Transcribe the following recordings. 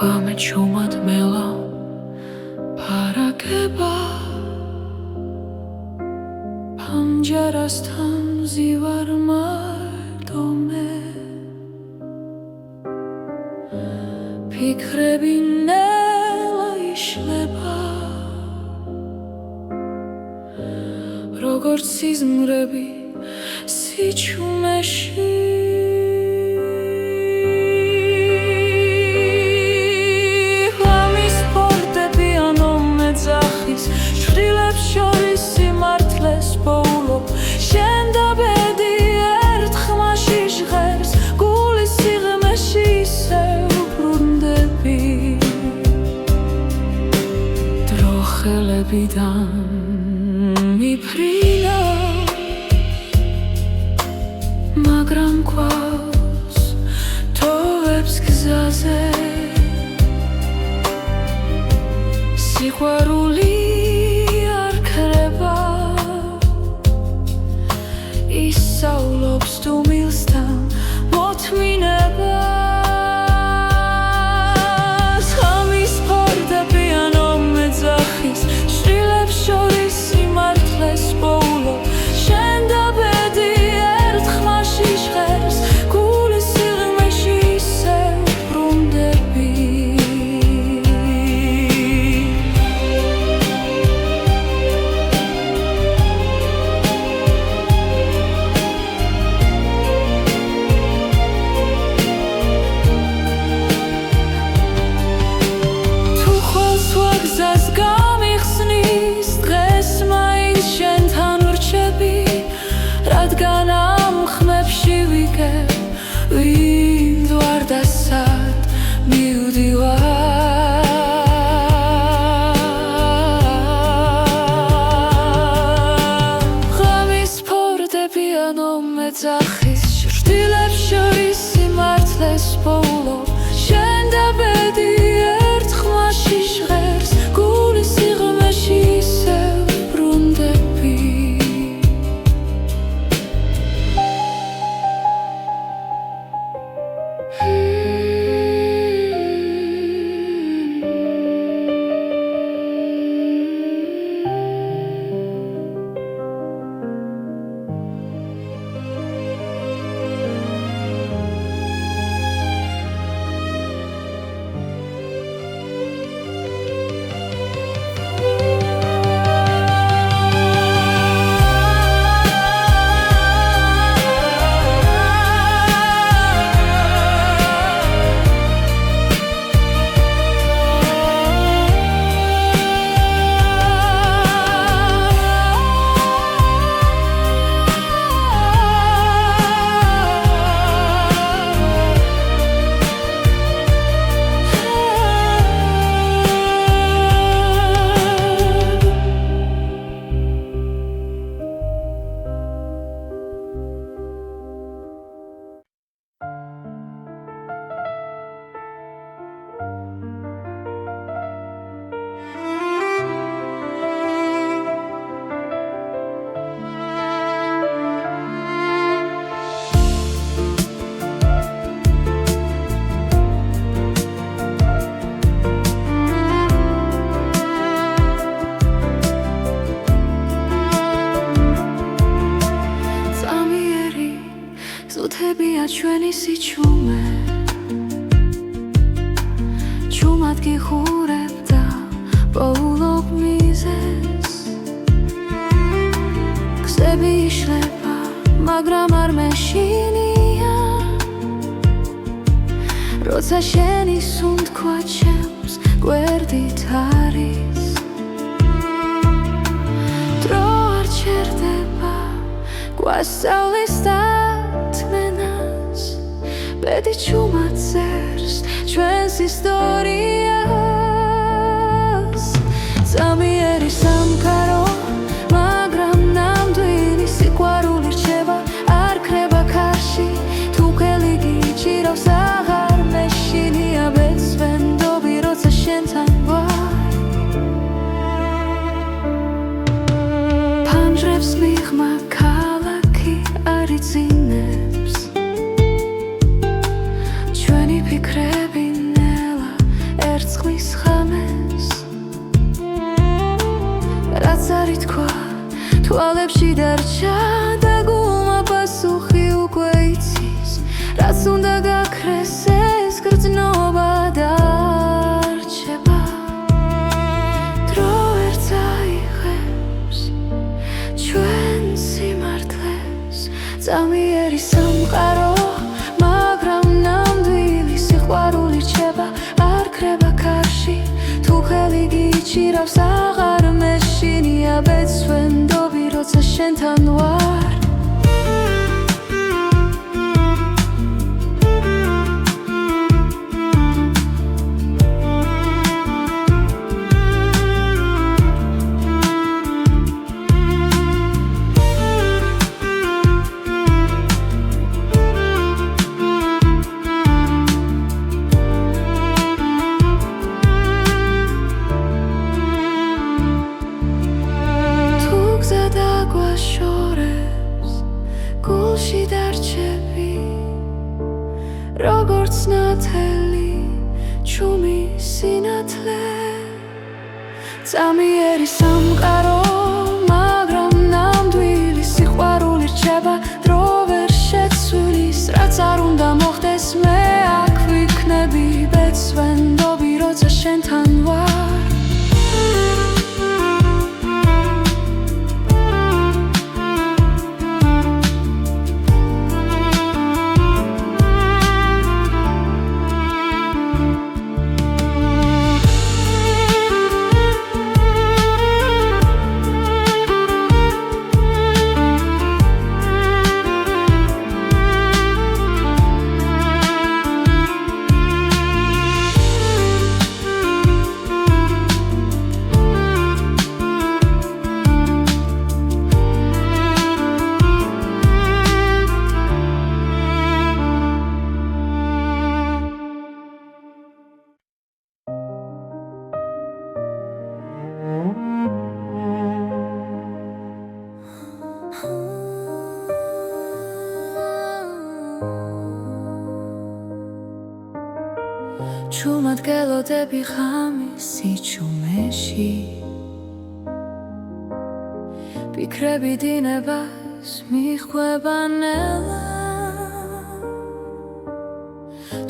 გამეჩუმად მელა ფარაგება პანჯარასთან მზივარ მარტო მე ფიქრები ნელა იშლება როგორც სიზმრები სიჩუმეში შვილებს შორის სიმართლეს პოულობ შენ და ბედი ერთ ხმაში ჟღერს გულის სიღრმეში ისევ ბრუნდები დრო ხელებიდან მიფრინა მაგრამ გვაქვს თოვებს გზაზე სიყვარული ისავლობს თუმილსთან მოთმინებას ღამის ფარდები ანო მეძახის შვილებს შორის სიმართლეს პოულობ შენ და ბედი ერთ ხმაში ჟღერს გულის სიღრმეში ისევ ბრუნდები რადგან ამ ხმებში ვიგებ ვინ ვარ და სად მივდივარ ღამის ფორდები ანო მეძახის შვილებს შორის სიმართლეს პოულობ შენ და ბედი ერთ ხმაში ჟღერს გულის სიღრმეში ისევ ბრუნდები ჩვენი სიჩუმე ჩუმად გიხურებ და პოულობ მიზეს გზები იშლება მაგრამ არ მეშინია როცა შენი სუნთქვა ჩემს გვერდით არის დრო არ ჩერდება გვასწავლის ბედი ჩუმად წერს ჩვენს ისტორიას ზამიერი სამყარო მაგრამ ნამდვილი სიყვარული რჩება არ ქრება ქარში თუ ხელი გიჭირავს აღარ მეშინია ბეცვენდობი როცა შენთან ვარ ფანჯრებს მიღმა ქალაქი არ იცინებს ჩვენი ფიქრები ნელა რაც არ ითქვა თვალებში დარჩა და გულმა პასუხი უკვე იცის რაც უნდა გაქრეს ეს გრძნობა დარჩება დრო ვერ წაიღებს ჩვენ სიმართლეს წამიერი სამყარო მაგრამ ნამდვილი სიყვარული რჩება არ ქრება ქარში თუ ხელი გიჩირავს აღარ მეშინია ბეცვენდობი როცა შენთან ვარ გულში დარჩები როგორც ნათელი ჩუმი სინათლე წამიერი სამყარო მაგრამ ნამდვილი სიყვარული რჩება დრო ვერ შეცვლის რაც არ უნდა მოხდეს მე აქ ვიქნები ბეცვენდობი როცა შენთან ვარ ჩუმად გელოდები ღამის სიჩუმეში ფიქრები დინებას მიხვება ნელა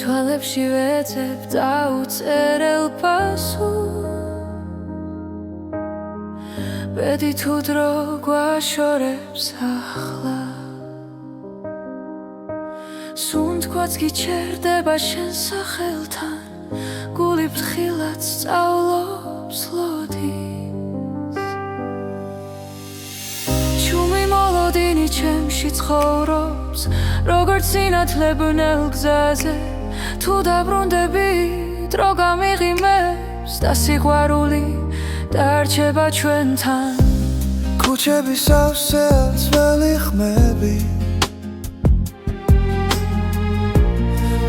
თვალებში ვეცებ დაუწერელ პასუხს ბედი თუ დრო გვაშორებს ახლა სუნთქვაც გიჩერდება შენ სახელთან გული ფრთხილად სწავლობს ლოდის ჩუმი მოლოდინი ჩემში ცხოვრობს როგორც სინათლე ბნელ გზაზე თუ დაბრუნდები დრო გამიღიმებს და სიყვარული დარჩება ჩვენთან ქუჩების სავსეა ძველი ხმები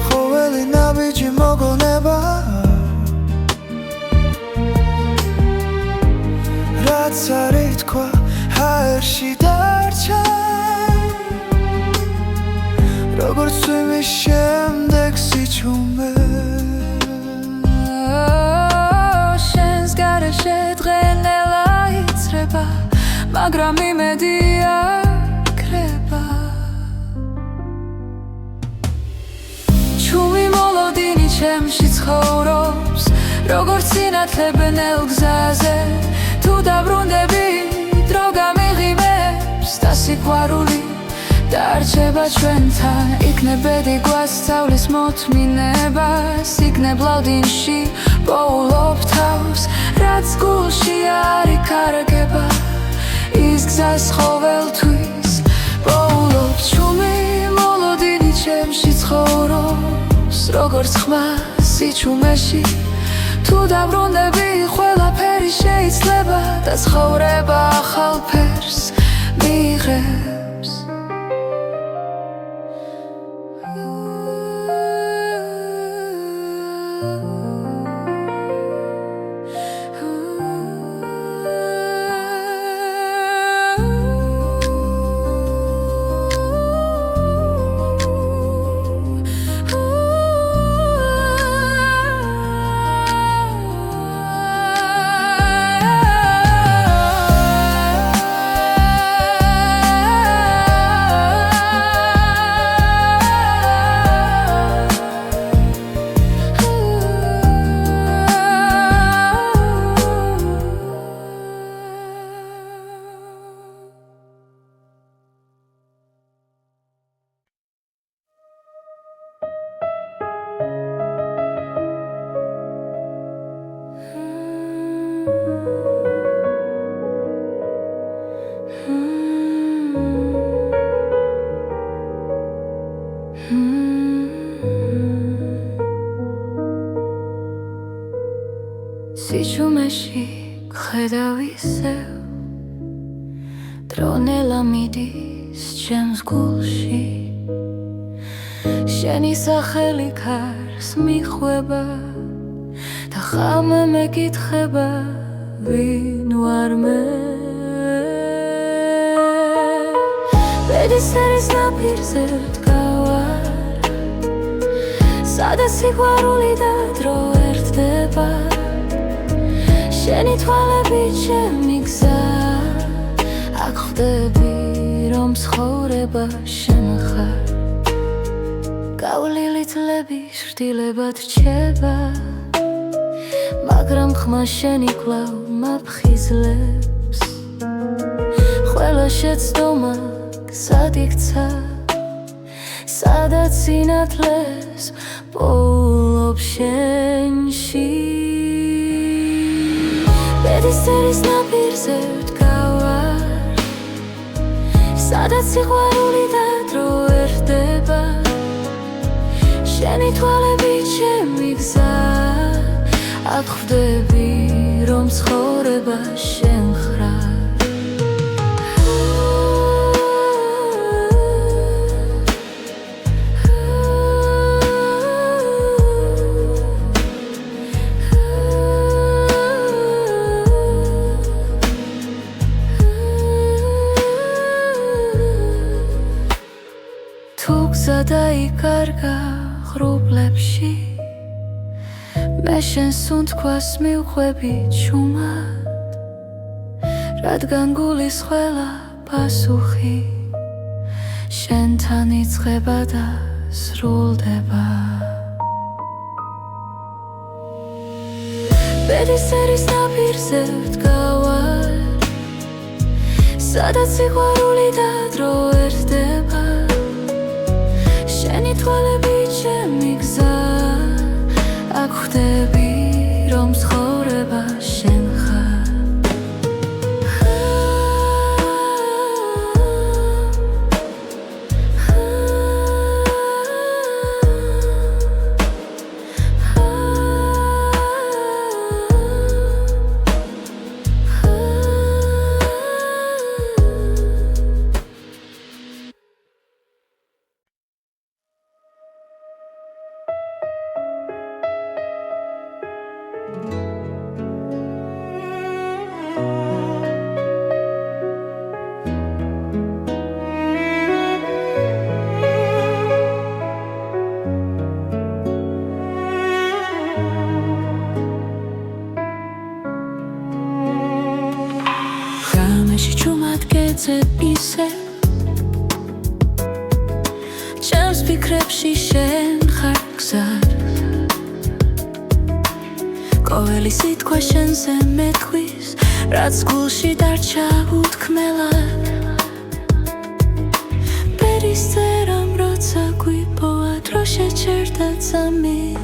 ხოველი ნაბიჯი მოგონება რაც არ ითქვა ჰაერში დარჩა როგორც წვიმის შემდეგ სიჩუმე შენს გარეშე დღენელა იცრება მაგრამ იმედი არ ქრება ჩუმი მოლოდინი ჩემში ცხოვრობს როგორც სინათლე ბნელ გზაზე თუ დაბრუნდები დრო გამიღიმებს და სიყვარული დარჩება ჩვენთან იქნებ ბედი გვასწავლის მოთმინებას იქნებ ლავდინში პოულობ თავს რაც გულში არ იკარგება ის გზას ყოველთვის პოულობ ჩუმი მოლოდინი ჩემში ცხოვრობს როგორც ხმა სიჩუმეში თუ დაბრუნდები ყველაფერი შეიძლება და ცხოვრება ახალ ფერს მიიღებს სიჩუმეში გხედავ ისევ დრონელა მიდის ჩემს გულში შენი სახელი ქარს მიხვება და ხამე მეკითხება ვინ ვარ მე ბედისერის ნაპირზე ვდგავარ სადაც სიყვარული და დრო ერთდება შენი თვალები ჩემი გზა აქ ხვდები რომ ცხოვრება შენ ხარ გავლილი წლები შრდილებად რჩება მაგრამ ხმა შენი კვლავ მაფხიზლებს ყველა შეცდომა გზად იქცა სადაც სინათლეს პოულობ შენში ბედისერის ნაპირზე ვდგავარ სადაც სიყვარული და დრო ერთდება შენი თვალები ჩემი გზა აქ ხვდები რომ ცხოვრება შენ ხარ დაიკარგა ღრუბლებში მე შენს უთქვას მივხვები ჩუმად რადგან გულის ყველა პასუხი შენთან იწყება და სრულდება ბედისერის ნაპირზე ვდგავარ სადაც სიყვარული და დრო ერთდება შენი თვალები ჩემი გზა აქ ხვდები რომ ცხოვრება შენ ხარ ისე ჩემს ფიქრებში შენ ხარ გზად ყოველი სიტყვა შენზე მეთქვის რაც გულში დარჩა უთქმელად პერისტერამ როცა გვიპოვა დრო შეჩერდა წამით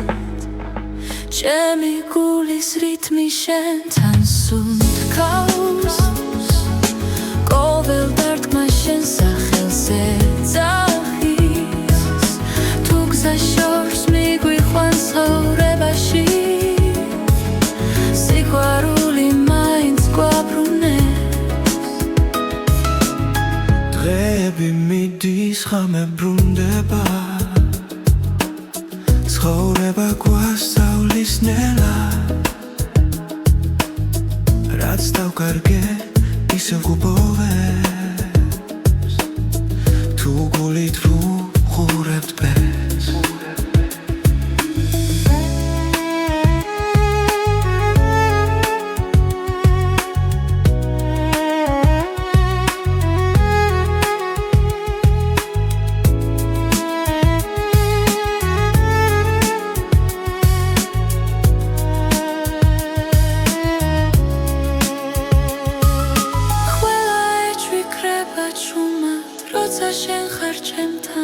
ჩემი გულის რითმი შენთან სუნთქავს ყოველ დარტყმა შენ სახელზე ძახის თუ გზა შორს მიგვიყვანს ცხოვრებაში სიყვარული მაინც გვაბრუნებს დღეები მიდის ხამე ბრუნდება ცხოვრება გვასწავლის ნელად რაც დავკარგე ისევ გუბოვებს თუ გულით ვუყურებთ ბეს როცა შენ ხარ ჩემთან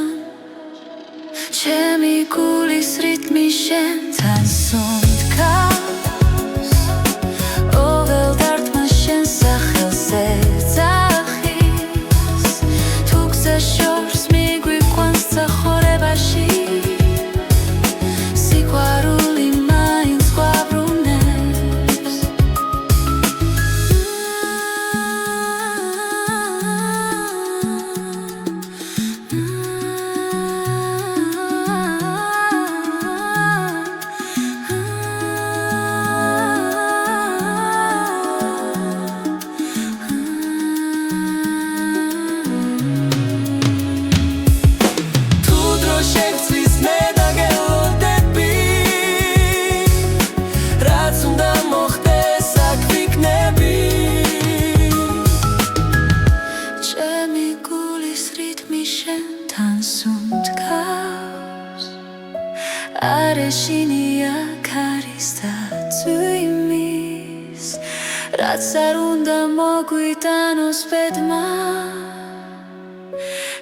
რაც არ უნდა მოგვიტანოს ბედმა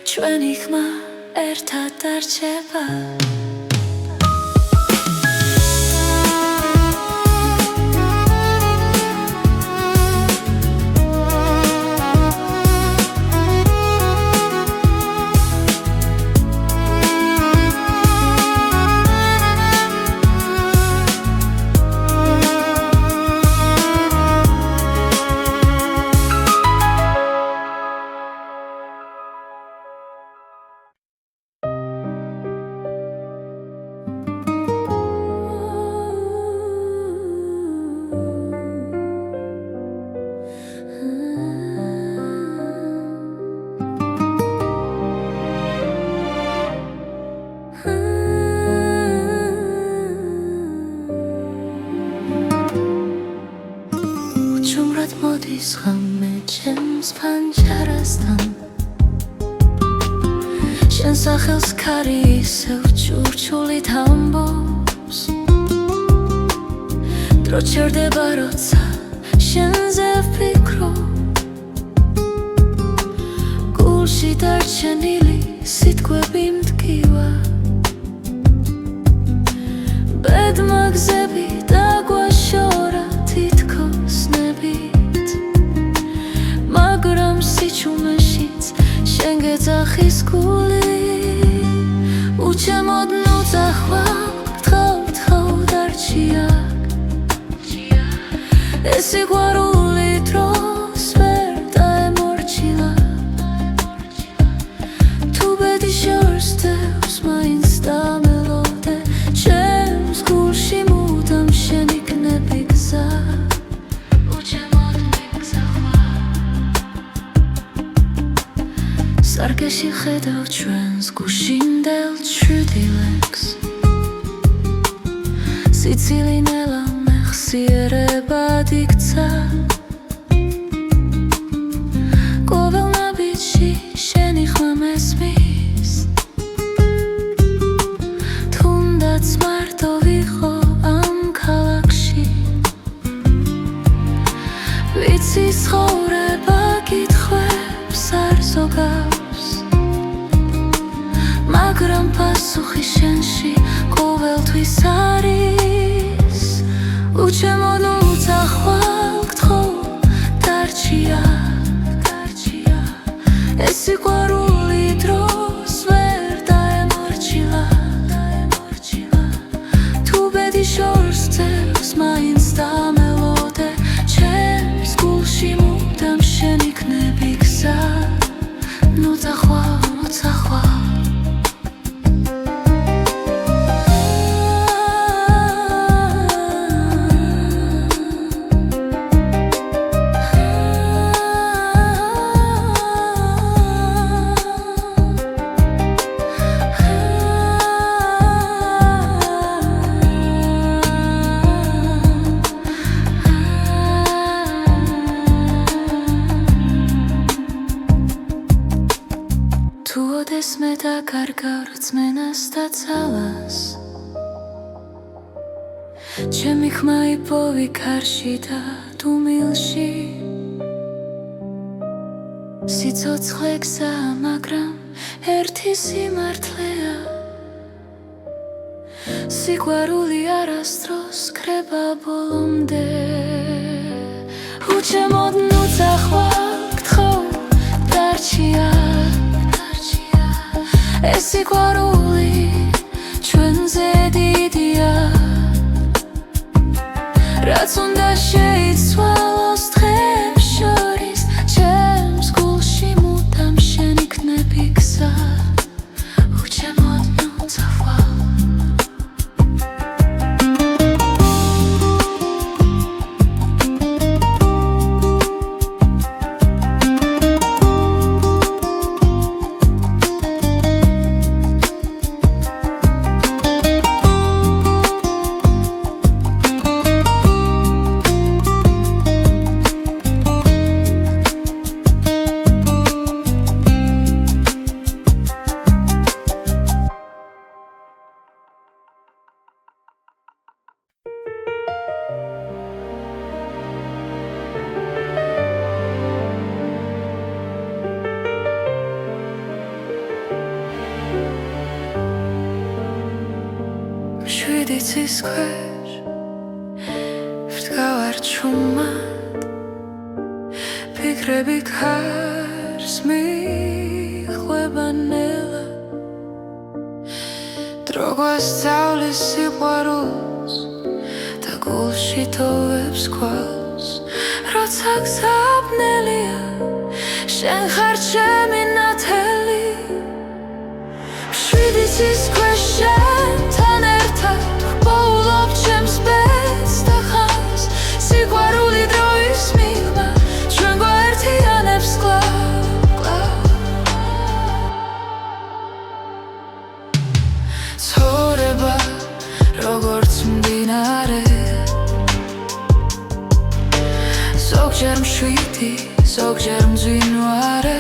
ჩვენი ხმა ერთად დარჩება მოდის ღამე ჩემს ფანჯარასთან შენ სახელს ქარი ისევ ჩურჩულით ამბობს დრო ჩერდება როცა შენზე ვფიქრობ გულში დარჩენილი სიტყვები მტკივა ბედმა გზები დაგვაშორა თითქოს ნებით მაგრამ სიჩუმეშიც შენ გეძახის გული უჩემოდ ნუძახვალ გთხოვ დარჩი აქ ეს სიყვარული დროს ვერ დაემორჩილა თუ ბედი შორს დევს მაინც დამელოდე ჩემს გულში მუდამ შენ იქნები გზა სარკეში ხედავ ჩვენს გუშინდელ ჩრდილებს სიცილი ნელა მეხსიერებად იქცა ყოველ ნაბიჯში შენი ხმა მესმის თუნდაც მარტო ვიყო ამ ქალაქში ვიცი ცხოვრება კითხვებს არ ზოგავს მაგრამ პასუხი შენში ყოველთვის არის უჩემოდ უძახვალ გთხოვ დარჩი აქ ეს სიყვარული დროს ვერ დაემორჩილა თუ ბედი შორს ძევს მაინც დამელოდე ჩემს გულში მუდამ შენ იქნები გზა ნუძახვალ თუ ოდეს მე დაკარგავ რწმენას და ძალას ჩემი ხმა იპოვი ქარში და დუმილში სიცოცხლე გზაა მაგრამ ერთი სიმართლეა სიყვარული არასდროს კრება ბოლომდე უჩემოდ ნუძახვალ გთხოვ დარჩი ეს სიყვარული ჩვენზე დიდია რაც უნდა შეიცვალოს დღებს შორის ჩემს გულში მუდამ შენ იქნები გზა უჩემოდ ნუძახვალ შვიდიცის ქვეშ ვდგავარ ჩუმად ფიქრები ქარს მიხვება ნელა დრო გვასწავლის სიყვარულს და გულში თოვებს ქვალს როცა გზაბნელია შენ ხარ ჩემი ნათელი შვიდიცის ქვეშ შენთან ერთად ვპოულობ ჩემს ბედს და ხანს სიყვარული დროის მიღმა ჩვენ გვაერთიანებს კვლავ ცხოვრება როგორც მდინარე ზოგჯერ მშვიდი ზოგჯერ მძვინვარე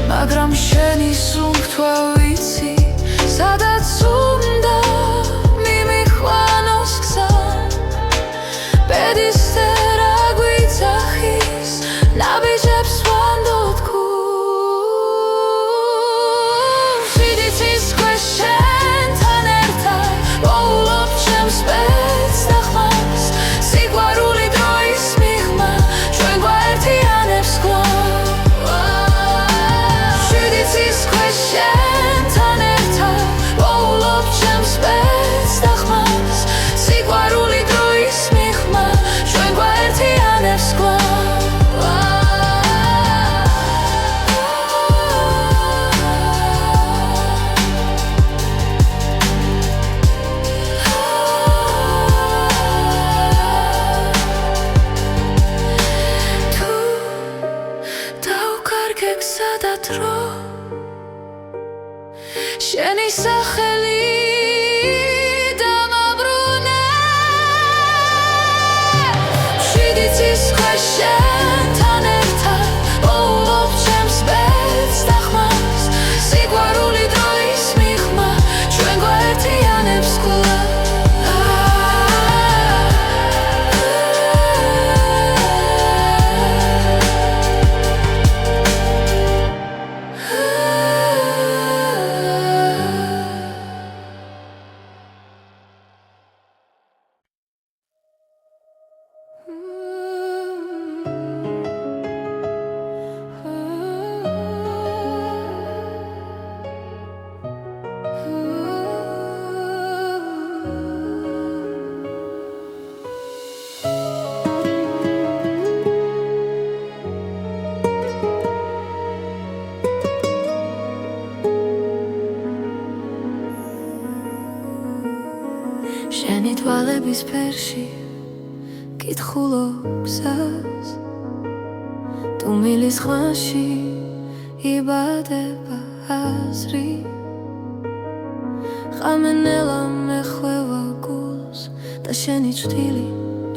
მაგრამ შენი სუნთქვა ვიცი სადაც უნდა მიმიხვანოს გზა ბედის წერა გვიძახის ნაბიჯებს ვანდოთ გულს შვიდიცის ქვეშ შენთან ერთად ვოულობ ჩემს ბედს და ხმას სიყვარული დროის მიღმა ჩვენ გვაერთიანებს კვლავ შენთან ერთად ვოულობ ჩემს ბედს და ხმას სიყვარული დროის მიღმა ჩვენ გვაერთიანებს კვლავ თუ დავკარგე გზა და დრო შენი სახელი დამაბრუნე შვიდიცის ქვეშ შენთან ერთად ვოულობ ჩემს ბედს და ხმას სიყვარული დროის მიღმა ჩვენ გვაერთიანებს კვლავ შენი თვალების ფერში კითხულობ გზას თუ მილის ხმაში იბადება აზრი ხამენელა მეხვევა გულს და შენი ჭრილი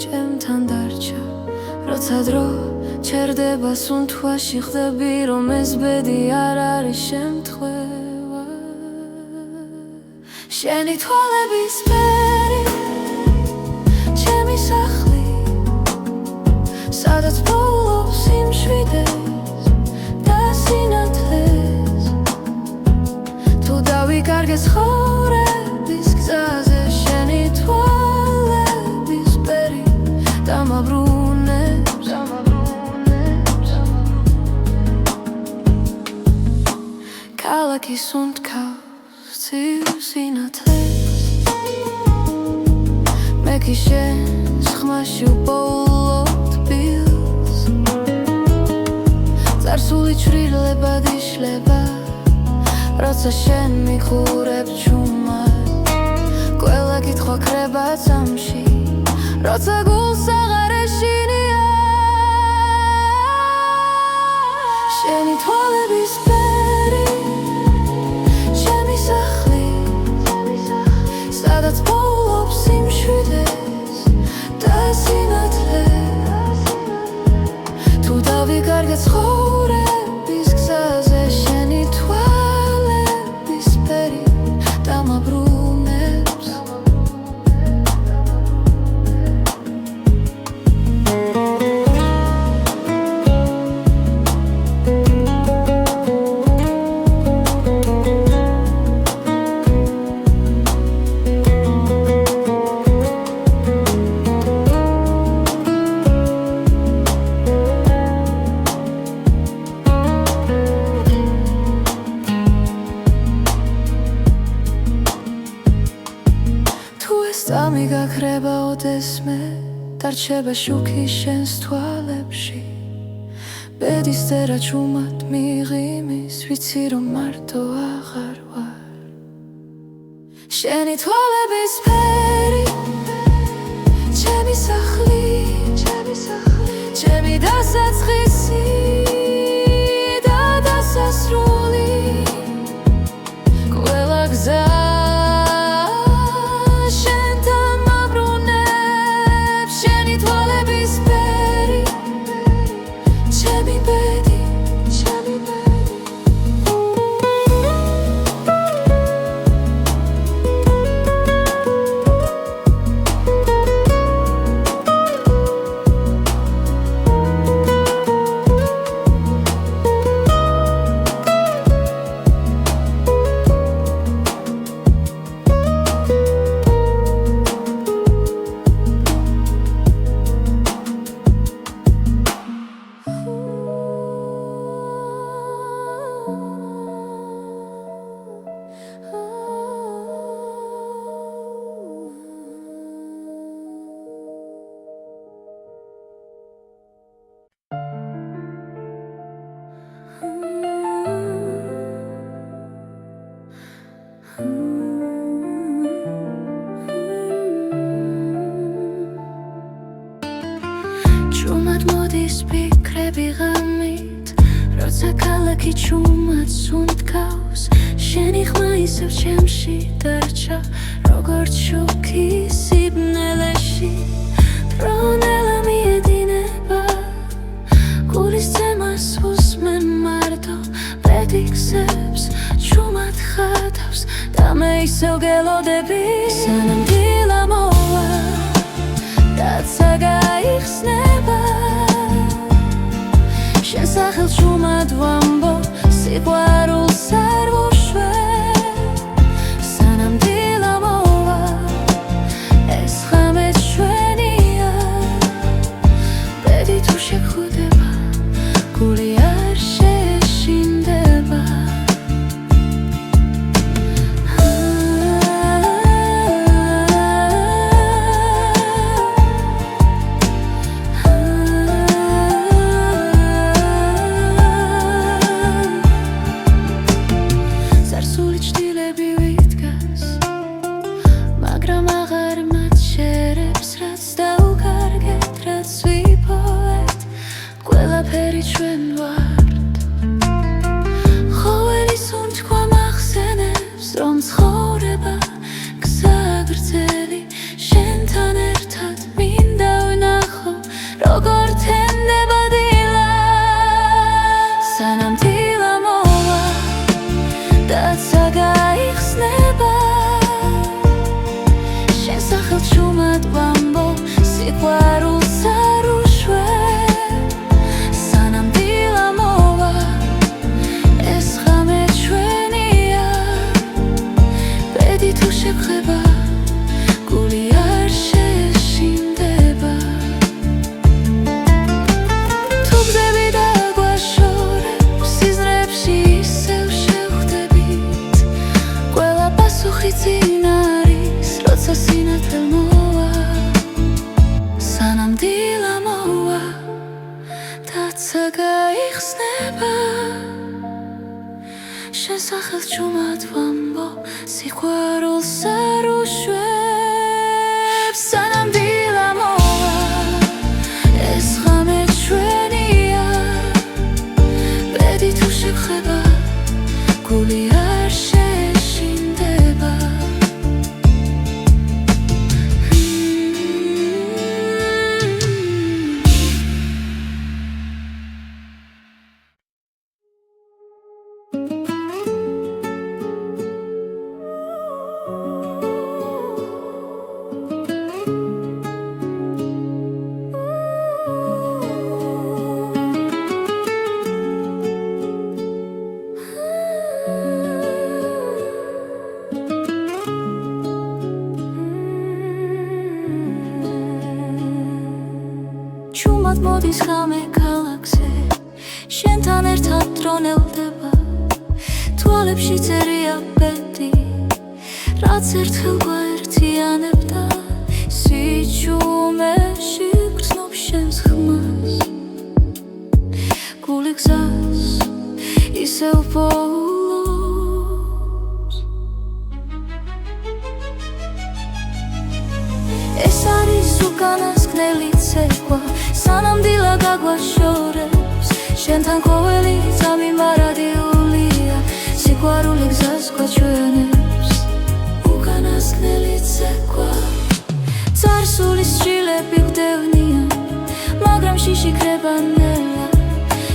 ჩემთან დარჩა როცა დრო ჩერდება სუნთქვაში ხდები რომ ეს ბედი არ არის შემთხვევა შენი თვალების ფერი ჩემი სახლი სადაც პოულობს სიმშვიდეს და სინათლეს თუ დავიკარგე ცხოვრების გზაზე შენი თვალების ფერი დამაბრუნებს ქალაქი სუნთქავს ცივ სინათლეს მე კი შენს ხმაში ვპოულობ თბილს წარსული ჩრდილებად იშლება როცა შენ მიყურებ ჩუმად ყველა კითხვა ქრება წამში როცა გულს აღარ ეშინია შენი თვალების ფერი ჩემი სახლი სადაც პოულობს სიმშვიდეს და სინათლეს თუ დავიკარგე ცხოვრების გზაზე შენი თვალების ფერი დამაბრუნებს მოხდეს მე დარჩება შუქი შენს თვალებში ბედის წერა ჩუმად მიღიმის ვიცი რომ მარტო აღარ ვარ შენი თვალების ფერი ჩემი სახლი ჩემი დასაწყისი და დასასრული ყველა გზა ჩუმად მოდის ფიქრები ღამით როცა ქალაქი ჩუმად სუნთქავს შენი ხმა ისევ ჩემში დარჩა როგორც შუქი სიბნელეში ფრონელა მიედინება გულის ძემას უსმენ მარტო ბედიქსებს ჩუმად ხატავს და მე ისევ გელოდები სანამ დილა მოვა დაცა გაიხსნება შენ სახელს ჩუმად ვამბო სიყვარულს არ ვუშვებ სანამ დილა მოვა ეს ღამე ჩვენია ბედი თუ შეგხვდება გული არ შეშინდება შენ სახელს ჩუმად ვამბო სიყვარულს არ უშვებ სანამ დილა მოვა ეს ღამე ჩვენია ბედი თუ შეგხვდება გული არ შეშინდება მოდის ღამე ქალაქზე შენთან ერთად დრონელდება თვალებში წერია ბედი რაც ერთხელ გვაერთიანებდა სიჩუმეში გრძნობ შენს ხმას გული გზას ისევ პოულობს ეს არის უკანასკნელი ცეკვა სანამ დილა გაგვაშორებს შენთან ყოველი წამი მარადიულია სიყვარული გზას გვაჩვენებს უკანასკნელი ცეკვა წარსულის შილები გვდევნიან მაგრამ შიში ქრება ნელა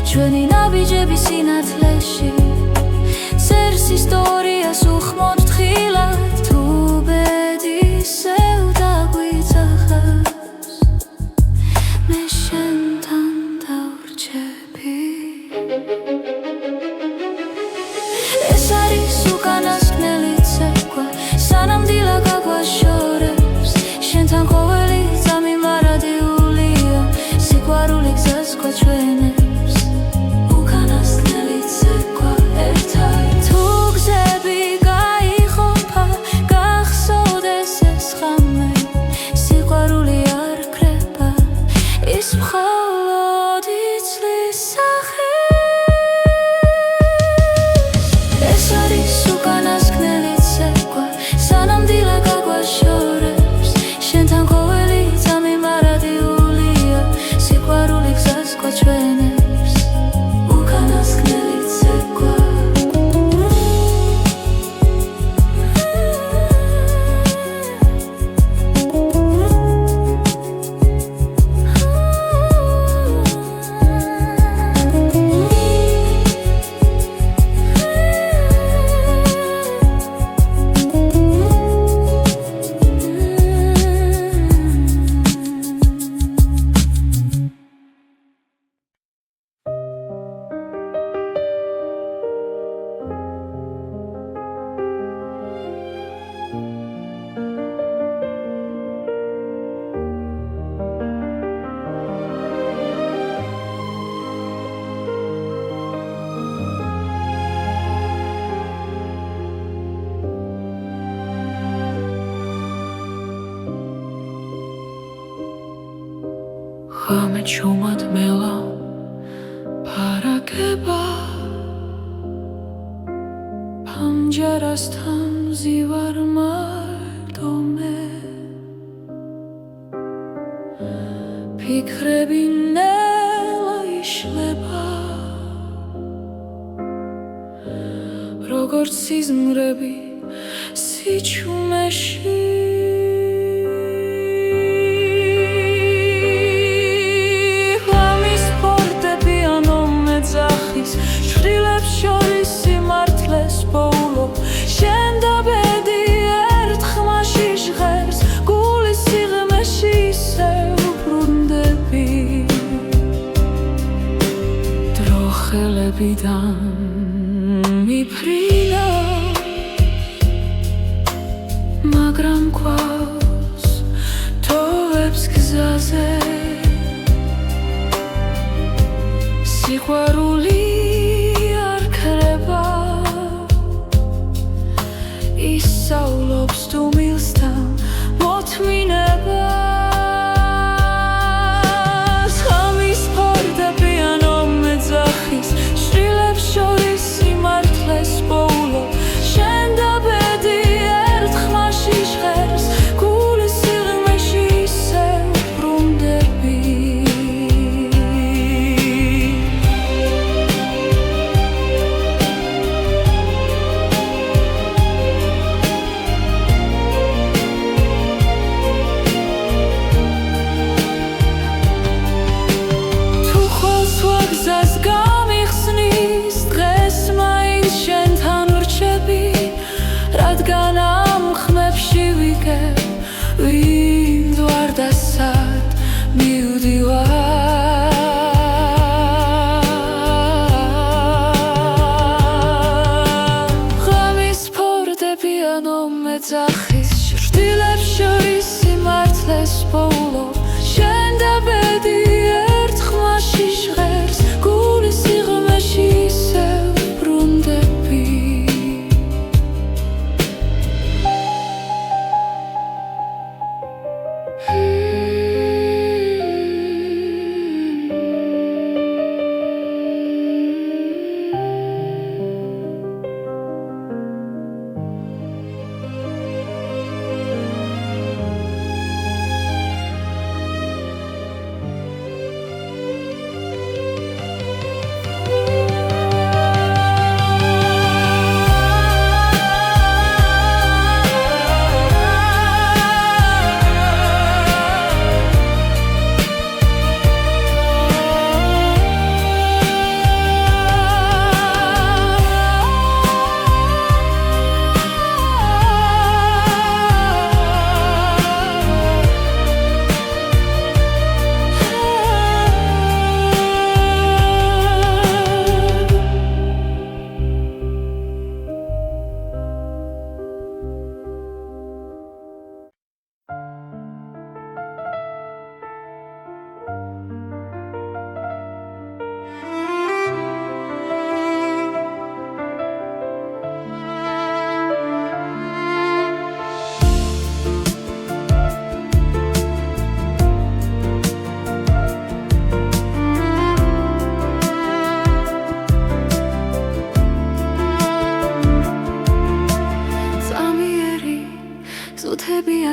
ჩვენი ნაბიჯები სინათლეში წერს ისტორიას უხმოდ თხილად თუ ბედი ისევ დაგვიძახავს მე შენთან დავრჩები ეს არის უკანასკნელი ცეკვა სანამ დილა გაგვაშორებს შენთან ყოველი წამი მარადიულია სიყვარული გზას გვაჩვენებს უკანასკნელი ცეკვა ერთად თუ გზები გაიხოფა გახსოვდეს ეს ხამე სიყვარული არ ქრება ის მხოლოდ იცლის სახე ეს არის უკანასკნელი ცეკვა სანამ დილა გაგვაშორებს შენთან ყოველი წამი მარადიულია სიყვარული გზას გვაჩვენებს უკანასკნელი ცეკვა ღამე ჩუმად მელა ფარაგება პანჯერასთან მზივარ მარტო მე ფიქრები ნელა იშლება როგორც სიზმრები სიჩუმეში შვილებს შორის სიმართლეს პოულობ შენ და ბედი ერთ ხმაში ჟღერს გულის სიღრმეში ისევ ბრუნდები დრო ხელებიდან მიფრინა მაგრამ გვაქვს თოვებს გზაზე სიყვარული ისავლობს თუ მილსთან მოთმინებას ღამის ფარდები ანო მეძახის შვილებს შორის სიმართლეს პოულობ შენ და ბედი ერთ ხმაში ჟღერს გულის სიღრმეში ისევ ბრუნდები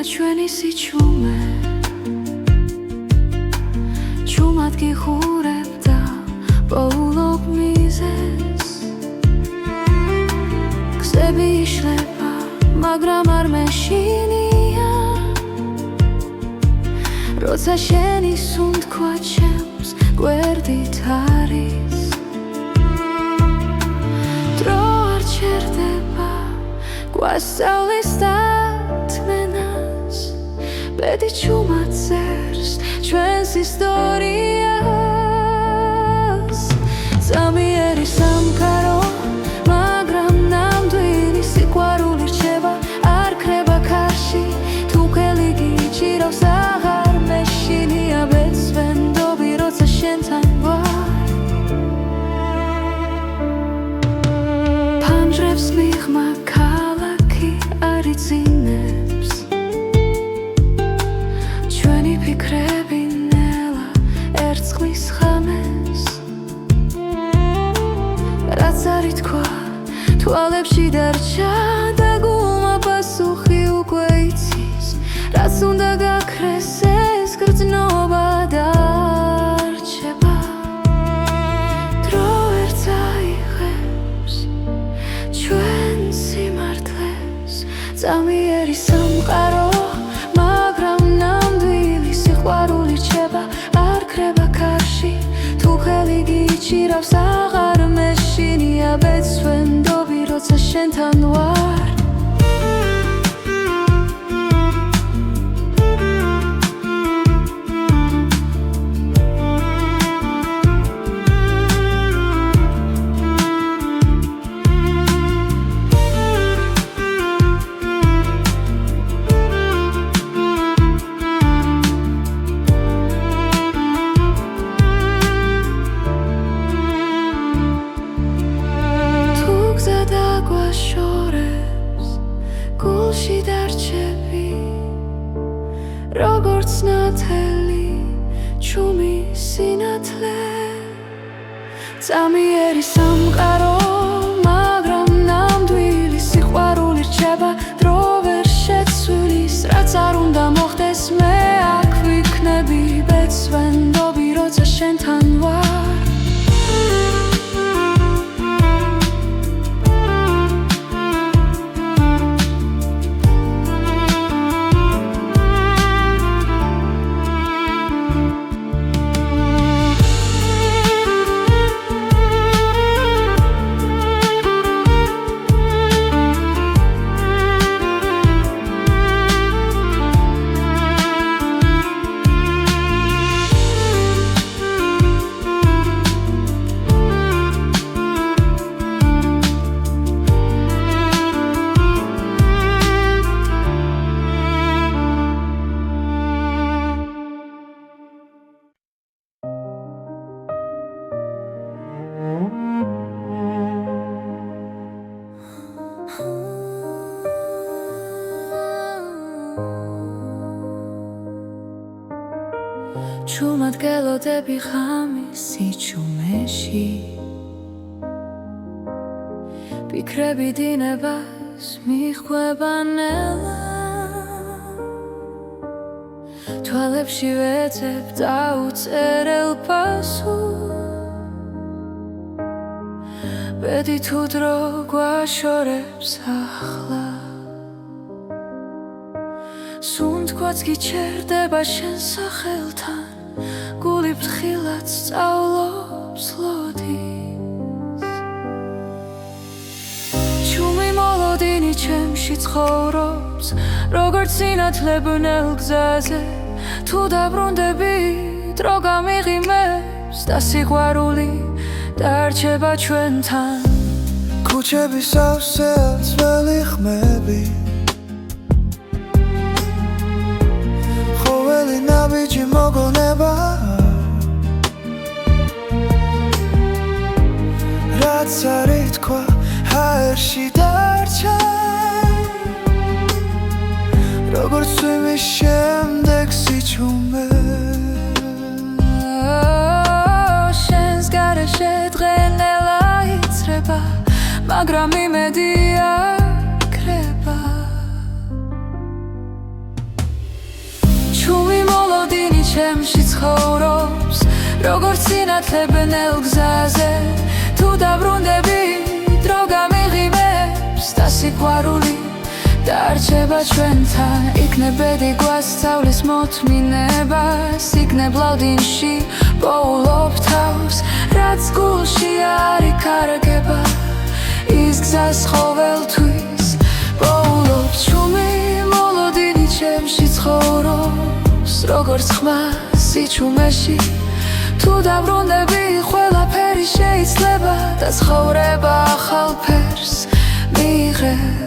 ჩვენი სიჩუმე ჩუმად გიხურებ და პოულობ მიზეს გზები იშლება მაგრამ არ მეშინია როცა შენი სუნთქვა ჩემს გვერდით არის დრო არ ჩერდება გვასწავლის დათმენას ბედი ჩუმად წერს ჩვენს ისტორიას ზამიერი სამყარო მაგრამ ნამდვილი სიყვარული რჩება არ ქრება ქარში თუ ხელი გიჭირავს აღარ მეშინია ბეცვენდობი როცა შენთან ვარ ფანჯრებს მიღმა ქალაქი არ იძინებს ჩვენი ფიქრები ნელა ერწყმის ხამეს რაც არ ითქვა თვალებში დარჩა და გულმა პასუხი უკვე იცის რაც უნდა გაქრეს ეს გრძნობა დარჩება დრო ვერ წაიღებს ჩვენ სიმართლეს ზამიერი სამყარო მაგრამ ნამდვილი სიყვარული რჩება არ ქრება ქარში თუ ხელი გიჭირავს აღარ მეშინია ბეცვენდობი როცა შენთან ვარ გულში დარჩები როგორც ნათელი ჩუმი სინათლე ზამიერი სამყარო მაგრამ ნამდვილი სიყვარული რჩება დრო ვერ შეცვლის რაც არ უნდა მოხდეს მე აქ ვიქნები ბეცვენდობი როცა შენთან ვარ ჩუმად გელოდები ღამის სიჩუმეში ფიქრები დინებას მიხვება ნელა თვალებში ვეძებ დაუწერელ პასუხს ბედი თუ დრო გვაშორებს ახლა სუნთქვაც გიჩერდება შენ სახელთან გული ფრთხილად სწავლობს ლოდის ჩუმი მოლოდინი ჩემში ცხოვრობს როგორც სინათლე ბნელ გზაზე თუ დაბრუნდები დრო გამიღიმებს და სიყვარული დარჩება ჩვენთან ქუჩების სავსე ძველი ხმები ხოველი ნაბიჯი მოგონება რაც არ ითქვა ჰაერში დარჩა როგორც წვიმის შემდეგ სიჩუმე შენს გარეშე დღენელა იცრება მაგრამ იმედი არ ქრება ცხოვრობს როგორც სინათლებნელ გზაზე თუ დაბრუნდები დრო გამიღიმებს და სიყვარული დარჩება ჩვენთან იქნებ ბედი გვასწავლის მოთმინებას იქნებ ლავდინში პოულობ თავს რაც გულში არ იკარგება ის გზას ყოველთვის პოულობ ჩუმი მოლოდინი ჩემში ცხოვრობს როგორც ხმა სიჩუმეში თუ დაბრუნდები ყველაფერი შეიძლება და ცხოვრება ახალ ფერს მიიღებს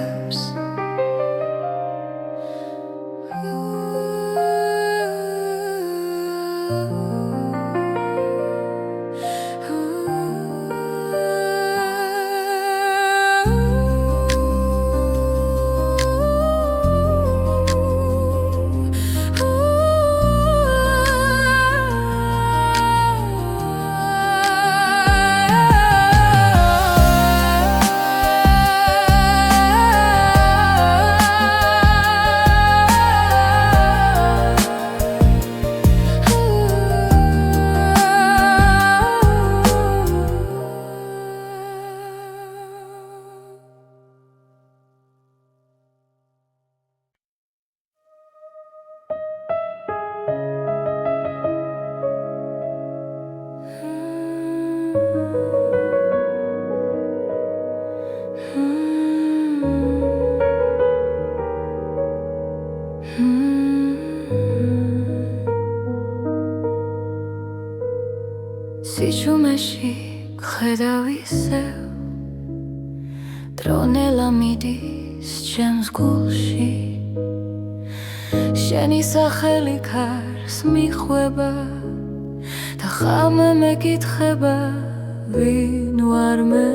სიჩუმეში გხედავ ისევ დრონელა მიდის ჩემს გულში შენი სახელი ქარს მიხვება და ხამე მეკითხება ვინ ვარ მე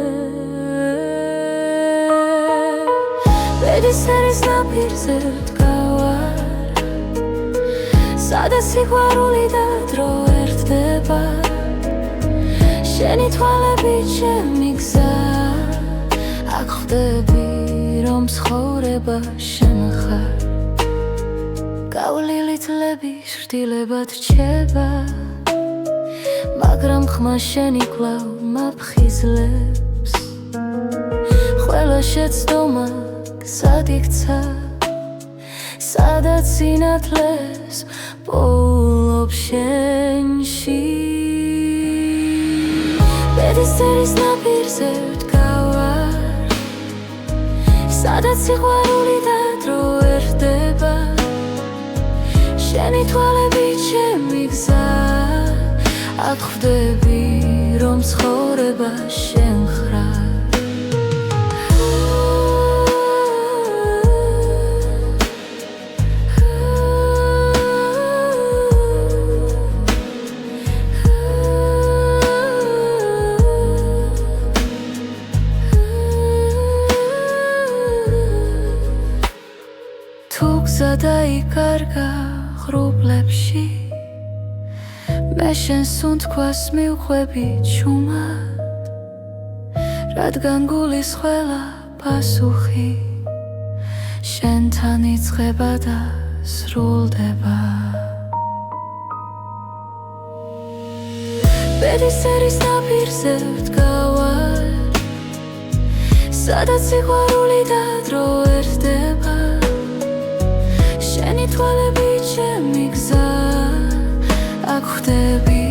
ბედის ერის ნაპირზე ვდგავარ სადაც სიყვარული და დრო ერთდება შენი თვალები ჩემი გზა აქ ხვდები რომ ცხოვრება შენ ხარ გავლილი წლები შრდილებად რჩება მაგრამ ხმა შენი კვლავ მაფხიზლებს ყველა შეცდომა გზად იქცა სადაც სინათლეს პოულობ შენში ბედის ერის ნაპირზე ვდგავარ სადაც სიყვარული და დრო ერთდება შენი თვალები ჩემი გზა აქ ხვდები რომ ცხოვრება შენ ხარ დაიკარგა ღრუბლებში მე შენს უნთქვას მივხვები ჩუმად რადგან გულის ყველა პასუხი შენთან იწყება და სრულდება ბედის ერის ნაპირზე ვდგავარ სადაც სიყვარული და დრო ერთდება შენი თვალები ჩემი გზა აქ ხვდები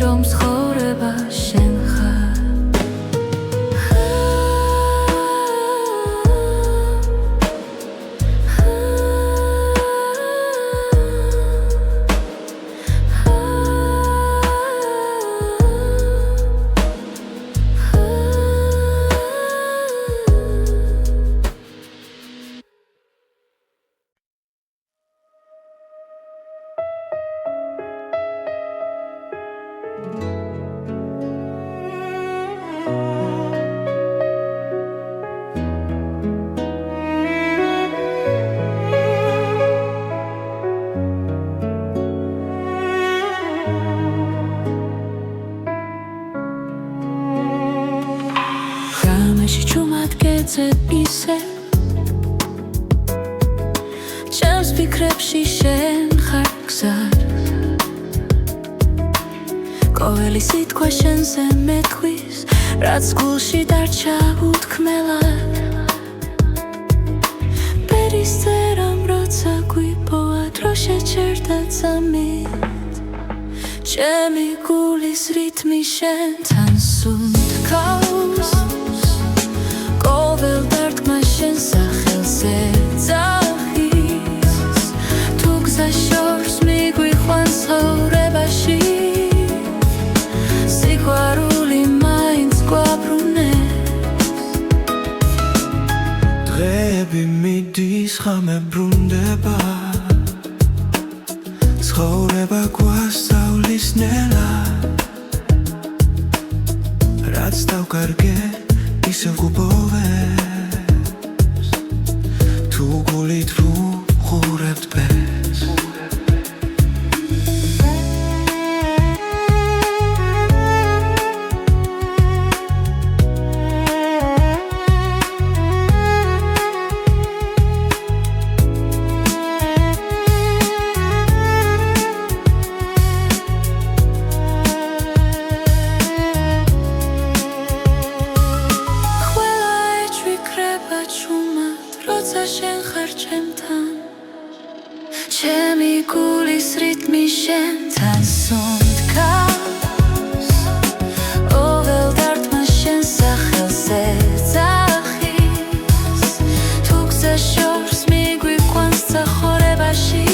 რომ ცხოვრება შენ ხარ ისე ჩემს ფიქრებში შენ ხარ გზად ყოველი სიტყვა შენზე მეთქვის, რაც გულში დარჩა უთქმელად. ბერის წერამ როცა გვიპოვა დრო შეჩერდა წამით, ჩემი გულის რითმი შენთან სუნთქავს, ყოველ დარტყმა შენ სახელზე ძახის, თუ გზა შორს მიგვიყვანს ცხოვრებაში, სიყვარული მაინც გვაბრუნებს. დღეები მიდის, ხამე ბრუნდება, ცხოვრება გვასწავლის ნელად, რაც დავკარგე ისევ გუბოვებს, თუ გულით ვუყურებთ ბეს. როცა შენ ხარ ჩემთან, ჩემი გულის რითმი შენთან სუნთქავს, ყოველ დარტყმა შენ სახელზე ძახის, თუ გზა შორს მიგვიყვანს ცხოვრებაში,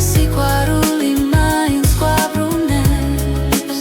სიყვარული მაინც გვაბრუნებს.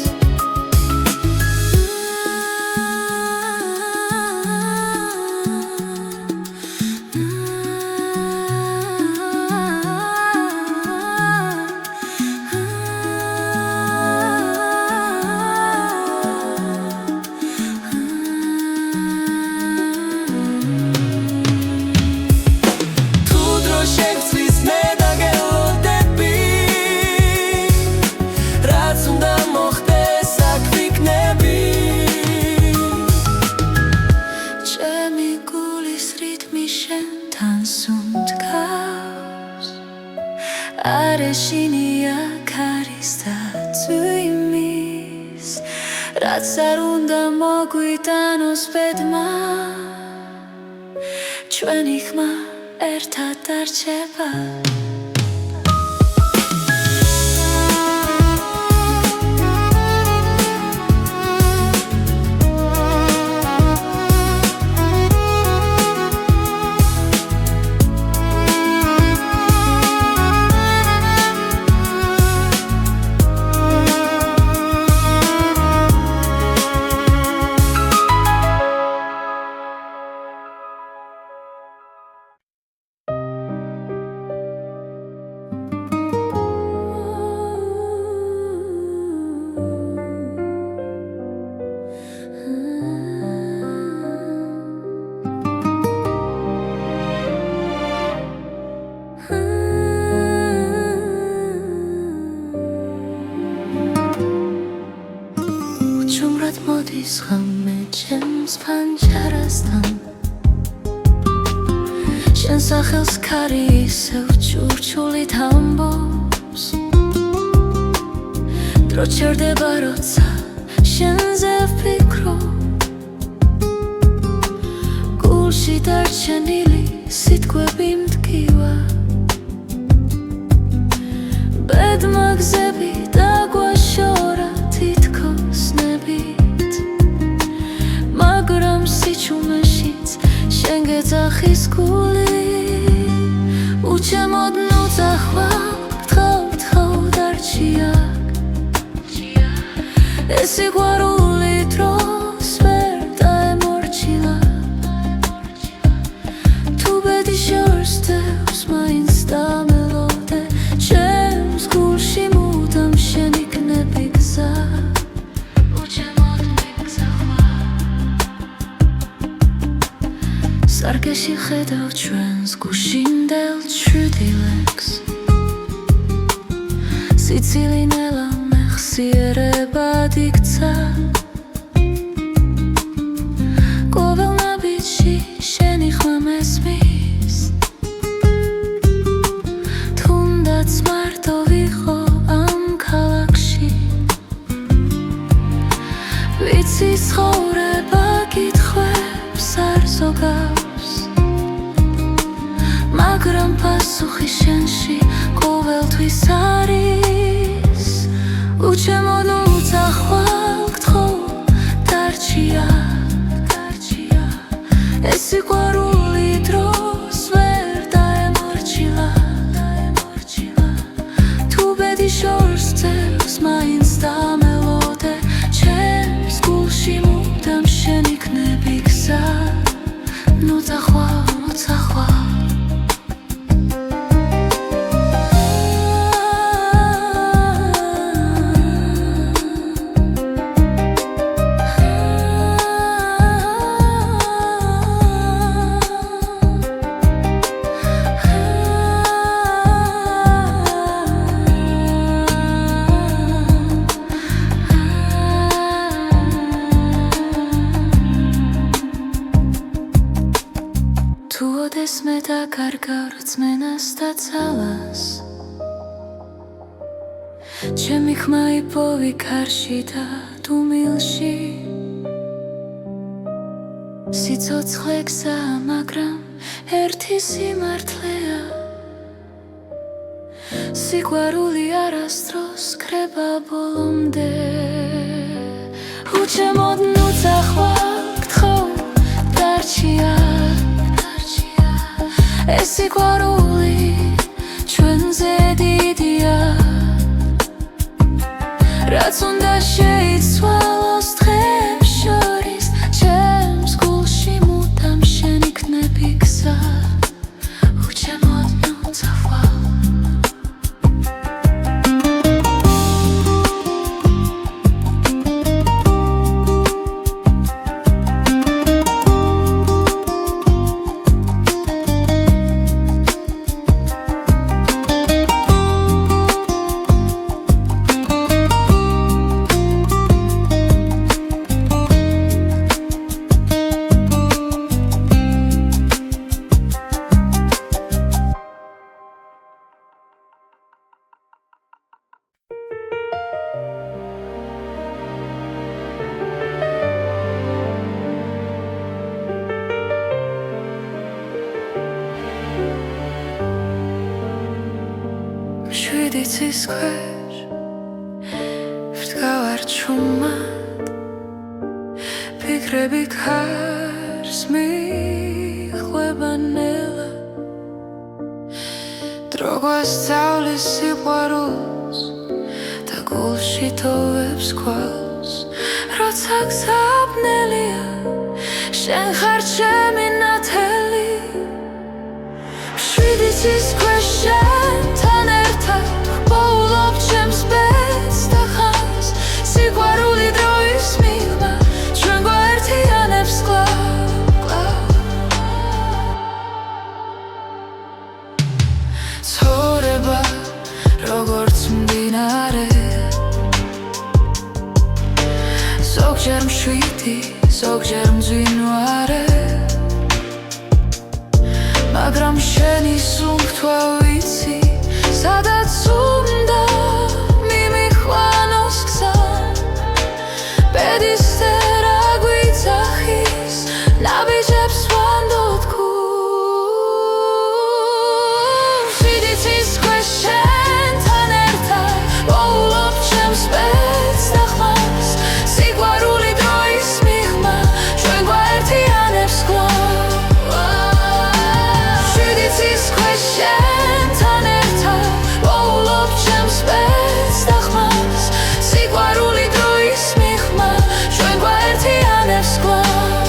არეშინია ქარის და წვიმის, რაც არ უნდა მოგვიტანოს ბედმა, ჩვენი ხმა ერთად დარჩება. მოდის ხამე ჩემს ფანჯარასთან, შენ სახელს ქარი ისევ ჩურჩულით ამბობს, დრო ჩერდება როცა შენზე ვფიქრობ, გულში დარჩენილი სიტყვები მტკივა, ბედმა გზები დაგვაშორა თითქოს ნებით, მაგრამ სიჩუმეშიც შენ გეძახის გული, უჩემოდ ნუ წახვალ, გთხოვ დარჩია, ეს სიყვარული დროს ვერ დაემორჩილა, თუ ბედი შორს დევს მაინც დამელოდე, ჩემს გულში მუდამ შენ იქნები გზა, უჩემოდ მიგზახვარ, სარკეში ხედავ ჩვენს გუშინდელ ჩრდილებს, სიცილინელა მეხსიერებად იქცა, ყოველ ნაბიჯში შენი ხმა მესმის, თუნდაც მარტო ვიყო ამ ქალაქში, ვიცი ცხოვრება კითხვებს არ ზოგავს, მაგრამ პასუხი შენში ყოველთვის არის. უჩემო ნუცახვალ გთხოვ დარჩია, ეს სიყვარული დროს ვერ დაემორჩილა. თუ ბედი შორს წევს მაინც დამელოდე, ჩემს გულში მუდამ შენ იქნები გზა. ნუცახვალ, ნუცახვალ მე დაკარგავ რწმენას და ძალას, ჩემი ხმა იპოვი ქარში და დუმილში. სიცოცხლე გზაა, მაგრამ ერთი სიმართლეა, სიყვარული არასდროს კრება ბოლომდე. უჩემოდ ნუცახვალ გთხოვ დარჩია, ეს სიყვარული ჩვენზე დიდია. რაც უნდა შეიცვალოს დღეებს შორის, ჩემს გულში მუდამ შენ იქნები გზა. უჩემოდ ნუცახვალ შვიდიცის ქვეშ ვდგავარ ჩუმად, ფიქრები ქარს მიხვება ნელა. დრო გვასწავლის სიყვარულს და გულში თოვებს ქვალს. როცა გზაბნელია, შენ ხარ ჩემი ნათელი. შვიდიცის ქვეშ შენთან ერთად ვპოულობ ჩემს ბედს და ხანს. სიყვარული დროის მიღმა ჩვენ გვაერთიანებს კვლავ. ცხოვრება როგორც მდინარე, ზოგჯერ მშვიდი, ზოგჯერ მძვინვარე, მაგრამ შენი სუნთქვა ვიცი, სადაც უნდა მიმიხვანოს გზა. ბედის წერა გვიძახის, ნაბიჯებს ვანდოთ გულს. შვიდიცის ქვეშ შენთან ერთად ვპოულობ ჩემს ბედს და ხმას. სიყვარული დროის მიღმა ჩვენ გვაერთიანებს კვლავ. შენთან ერთად ვპოულობ ჩემს ბედს და ხმას. სიყვარული დროის მიღმა ჩვენ გვაერთიანებს კვლავ.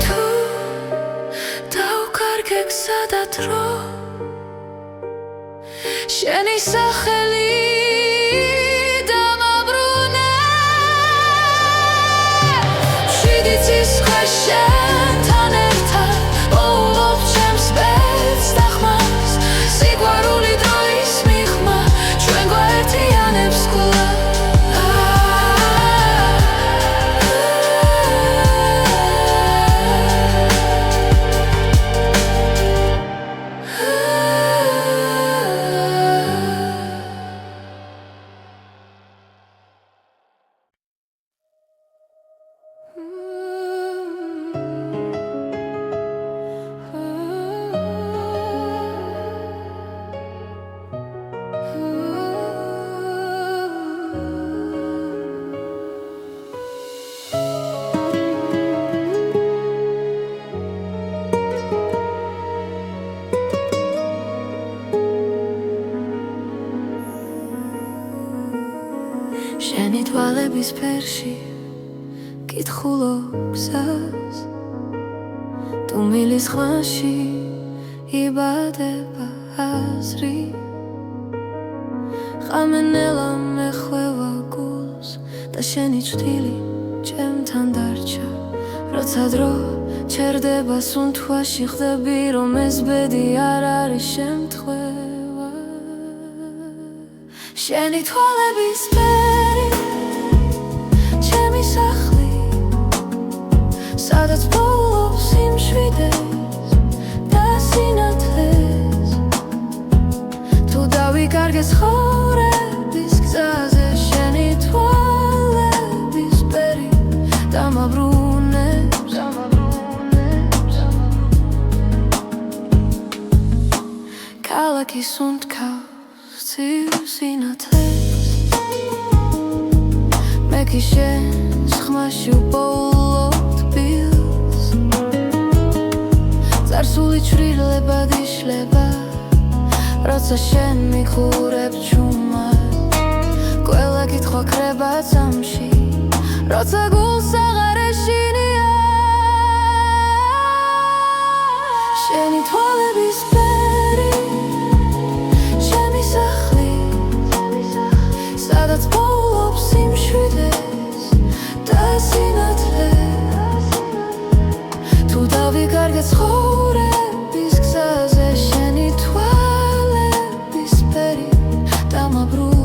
თუ დავკარგე გზა და დრო, შენი სახელი დამაბრუნე. შვიდიცის ქვეშ შენთან ერთად ვპოულობ ჩემს ბედს და ხმას. სიყვარული დროის მიღმა ჩვენ გვაერთიანებს კვლავ. თვალების ფერში კითხულობ გზას თუ მილის ხვანში იბადება აზრი ხამენელა მეხვევა გულს და შენი ჭრილი ჩემთან დარჩა როცა დრო ჩერდება სუნთქვაში ხდები რომ ეს ბედი არ არის შემთხვევა შენი თვალების ფერი ჩემი სახლი სადაც პოულობს სიმშვიდეს და სინათლეს თუ დავიკარგე ცხოვრების გზაზე შენი თვალების ფერი დამაბრუნებს ქალაქი სუნთქავს ცივ სინათლეს მე კი შენს ხმაში უპოულობ თბილს წარსული ჩრდილებად იშლება როცა შენ მიხურებ ჩუმად ყველა კითხვა ქრება წამში როცა გულს აღარ ეშინია შენი თვალების ფერი ჩემი სახლი სადაც პოულობს სიმშვიდეს და სინათლეს თუ დავიკარგე ცხოვრების გზაზე შენი თვალების ფერი დამაბრუნებს